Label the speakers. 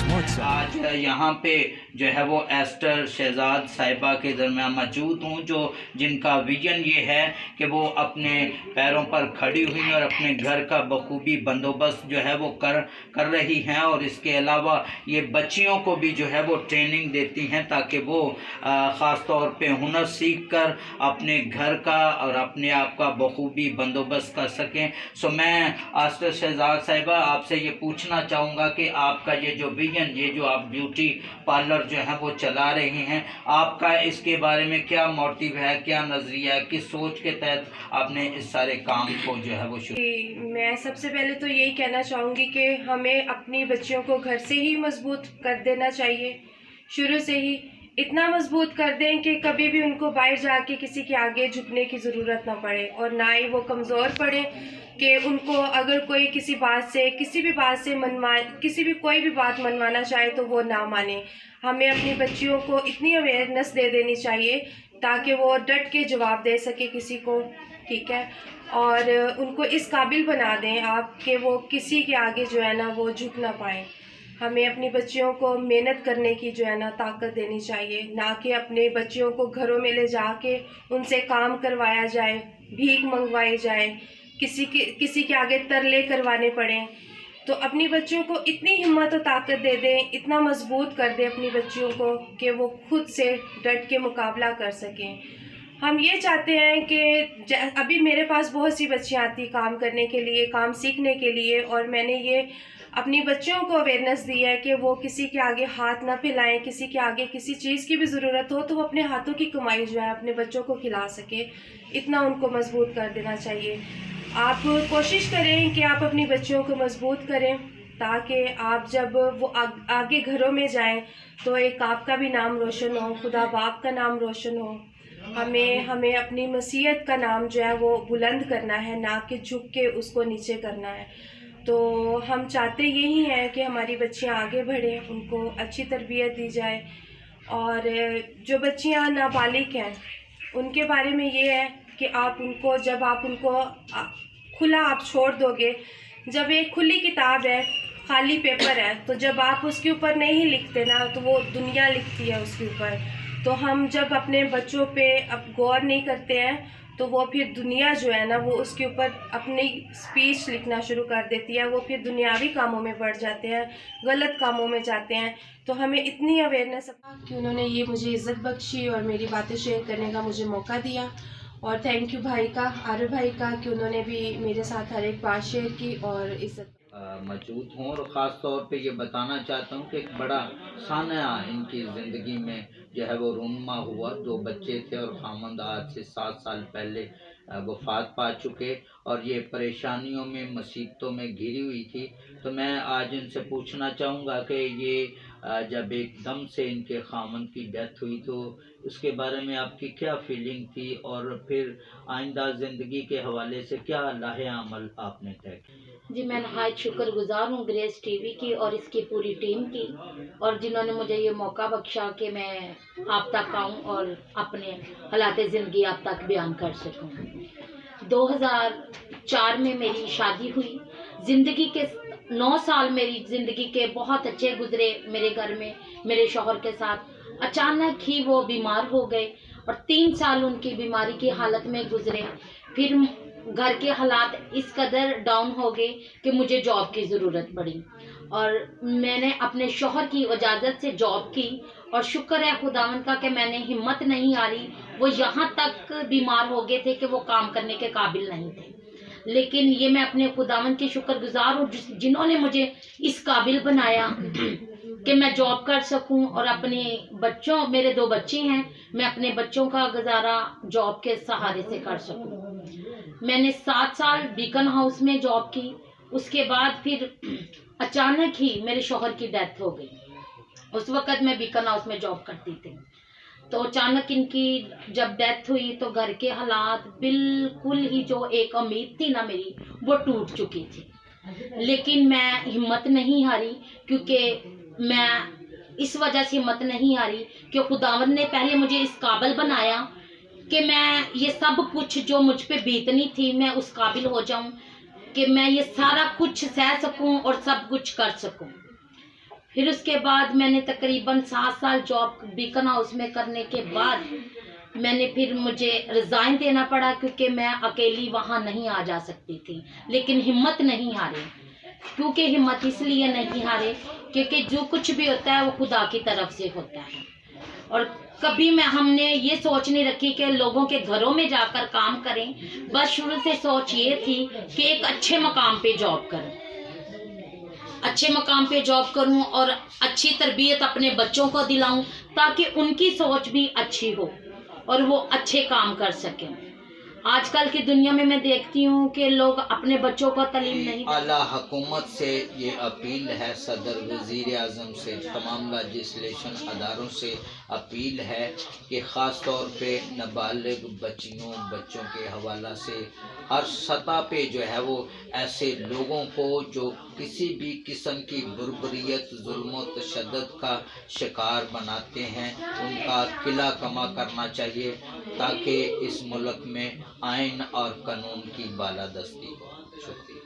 Speaker 1: आज यहाँ पे जो है वो एस्टर शहजाद साहिबा के दरमियान मौजूद हूँ, जो जिनका विजन ये है कि वो अपने पैरों पर खड़ी हुई और अपने घर का बखूबी बंदोबस्त जो है वो कर रही हैं, और इसके अलावा ये बच्चियों को भी जो है वो ट्रेनिंग देती हैं ताकि वो ख़ास तौर पे हुनर सीख कर अपने घर का और अपने आप का बखूबी बंदोबस्त कर सकें। सो मैं एस्टर शहजाद साहिबा आपसे ये पूछना चाहूँगा कि आपका ये जो विजन, ये जो आप ब्यूटी पार्लर जो है वो चला रही हैं, आपका इसके बारे में क्या मोटिव है, क्या नज़रिया है, किस सोच के तहत आपने इस सारे काम को जो है वो शुरू?
Speaker 2: मैं सबसे पहले तो यही कहना चाहूँगी कि हमें अपनी बच्चियों को घर से ही मजबूत कर देना चाहिए, शुरू से ही इतना मजबूत कर दें कि कभी भी उनको बाहर जाके किसी के आगे झुकने की ज़रूरत ना पड़े, और ना ही वो कमज़ोर पड़े कि उनको अगर कोई किसी बात से, किसी भी बात से कोई भी बात मनवाना चाहे तो वो ना माने। हमें अपनी बच्चियों को इतनी अवेयरनेस दे देनी चाहिए ताकि वो डट के जवाब दे सके किसी को, ठीक है, और उनको इस काबिल बना दें आप कि वो किसी के आगे जो है ना वो झुक ना पाएँ। हमें अपनी बच्चियों को मेहनत करने की जो है ना ताकत देनी चाहिए, ना कि अपने बच्चियों को घरों में ले जाके उनसे काम करवाया जाए, भीख मंगवाई जाए, किसी के आगे तरले करवाने पड़ें। तो अपनी बच्चियों को इतनी हिम्मत और ताकत दे दें, इतना मजबूत कर दें अपनी बच्चियों को कि वो खुद से डट के मुकाबला कर सकें। हम ये चाहते हैं कि अभी मेरे पास बहुत सी बच्चियाँ आती काम करने के लिए, काम सीखने के लिए, और मैंने ये अपनी बच्चियों को अवेयरनेस दी है कि वो किसी के आगे हाथ ना फैलाएं, किसी के आगे किसी चीज़ की भी ज़रूरत हो तो वो अपने हाथों की कमाई जो है अपने बच्चों को खिला सके, इतना उनको मजबूत कर देना चाहिए। आप कोशिश करें कि आप अपनी बच्चियों को मजबूत करें ताकि आप जब वो आगे घरों में जाएं तो एक आपका भी नाम रोशन हो, खुदा बाप का नाम रोशन हो। हमें अपनी मसीहत का नाम जो है वो बुलंद करना है, ना कि झुक के उसको नीचे करना है। तो हम चाहते यही हैं कि हमारी बच्चियां आगे बढ़ें, उनको अच्छी तरबियत दी जाए, और जो बच्चियां नाबालिग हैं उनके बारे में ये है कि जब आप उनको खुला आप छोड़ दोगे, जब एक खुली किताब है, खाली पेपर है, तो जब आप उसके ऊपर नहीं लिखते ना तो वो दुनिया लिखती है उसके ऊपर। तो हम जब अपने बच्चों पे अब गौर नहीं करते हैं तो वो फिर दुनिया जो है ना वो उसके ऊपर अपनी स्पीच लिखना शुरू कर देती है, वो फिर दुनियावी कामों में बढ़ जाते हैं, गलत कामों में जाते हैं। तो हमें इतनी अवेयरनेस कि उन्होंने ये मुझे इज़्ज़त बख्शी और मेरी बातें शेयर करने का मुझे मौका दिया, और थैंक यू भाई का, आरिफ भाई का, कि उन्होंने भी मेरे साथ हर एक बात शेयर की और इज़्ज़त
Speaker 1: मौजूद हूँ। और ख़ास तौर पे ये बताना चाहता हूँ कि एक बड़ा सानया इनकी ज़िंदगी में जो है वो रूनुमा हुआ। 2 बच्चे थे और खामंद आज से 7 साल पहले वफ़ात पा चुके, और ये परेशानियों में, मुसीबतों में घिरी हुई थी। तो मैं आज इनसे पूछना चाहूँगा कि ये जब एकदम से इनके खामंद की डेथ हुई तो उसके बारे में आपकी क्या फीलिंग थी, और फिर आइंदा ज़िंदगी के हवाले से क्या लाहे अमल आपने तय किया?
Speaker 3: जी, मैं नहायत शुक्रगुजार हूँ ग्रेस टीवी की और इसकी पूरी टीम की, और जिन्होंने मुझे ये मौका बख्शा कि मैं आप तक आऊँ और अपने हालात ज़िंदगी आप तक बयान कर सकूँ। 2004 में मेरी शादी हुई। ज़िंदगी के 9 साल मेरी ज़िंदगी के बहुत अच्छे गुजरे मेरे घर में मेरे शौहर के साथ। अचानक ही वो बीमार हो गए और 3 साल उनकी बीमारी की हालत में गुजरे। फिर घर के हालात इस कदर डाउन हो गए कि मुझे जॉब की ज़रूरत पड़ी, और मैंने अपने शौहर की इजाज़त से जॉब की, और शुक्र है खुदावंद का कि मैंने हिम्मत नहीं हारी। वो यहाँ तक बीमार हो गए थे कि वो काम करने के काबिल नहीं थे, लेकिन ये मैं अपने खुदावंद की शुक्रगुजार हूँ जिन्होंने मुझे इस काबिल बनाया कि मैं जॉब कर सकूं और अपने बच्चों, मेरे 2 बच्चे हैं, मैं अपने बच्चों का गुजारा जॉब के सहारे से कर सकूं। मैंने 7 साल बीकन हाउस में जॉब की। उसके बाद फिर अचानक ही मेरे शौहर की डेथ हो गई। उस वक़्त मैं बीकन हाउस में जॉब करती थी, तो अचानक इनकी जब डेथ हुई तो घर के हालात बिल्कुल ही, जो एक उम्मीद थी ना मेरी, वो टूट चुकी थी। लेकिन मैं हिम्मत नहीं हारी, क्योंकि मैं इस वजह से हिम्मत नहीं हारी कि खुदावंद ने पहले मुझे इस काबिल बनाया कि मैं ये सब कुछ जो मुझ पे बीतनी थी मैं उस काबिल हो जाऊं कि मैं ये सारा कुछ सह सकूं और सब कुछ कर सकूं। پھر اس کے بعد میں نے تقریباً 7 سال جاب بیکن ہاؤس میں کرنے کے بعد میں نے پھر مجھے ریزائن دینا پڑا، کیونکہ میں اکیلی وہاں نہیں آ جا سکتی تھی، لیکن ہمت نہیں ہاری۔ کیونکہ ہمت اس لیے نہیں ہارے کیونکہ جو کچھ بھی ہوتا ہے وہ خدا کی طرف سے ہوتا ہے، اور کبھی ہم نے یہ سوچ نہیں رکھی کہ لوگوں کے گھروں میں جا کر کام کریں، بس شروع سے سوچ یہ تھی کہ ایک اچھے مقام پہ جاب کروں، اچھے مقام پہ جاب کروں اور اچھی تربیت اپنے بچوں کو دلاؤں تاکہ ان کی سوچ بھی اچھی ہو اور وہ اچھے کام کر سکیں۔ آج کل کی دنیا میں دیکھتی ہوں کہ لوگ اپنے بچوں کو تعلیم نہیں دیتے۔
Speaker 1: اعلیٰ حکومت سے یہ اپیل ہے، صدر وزیر اعظم سے، تمام لیجسلیشن اداروں سے اپیل ہے کہ خاص طور پہ نابالغ بچوں کے حوالہ سے ہر سطح پہ جو ہے وہ ایسے لوگوں کو جو کسی بھی قسم کی بربریت، ظلم و تشدد کا شکار بناتے ہیں، ان کا قلعہ کما کرنا چاہیے تاکہ اس ملک میں آئین اور قانون کی بالادستی ہو۔ شکریہ۔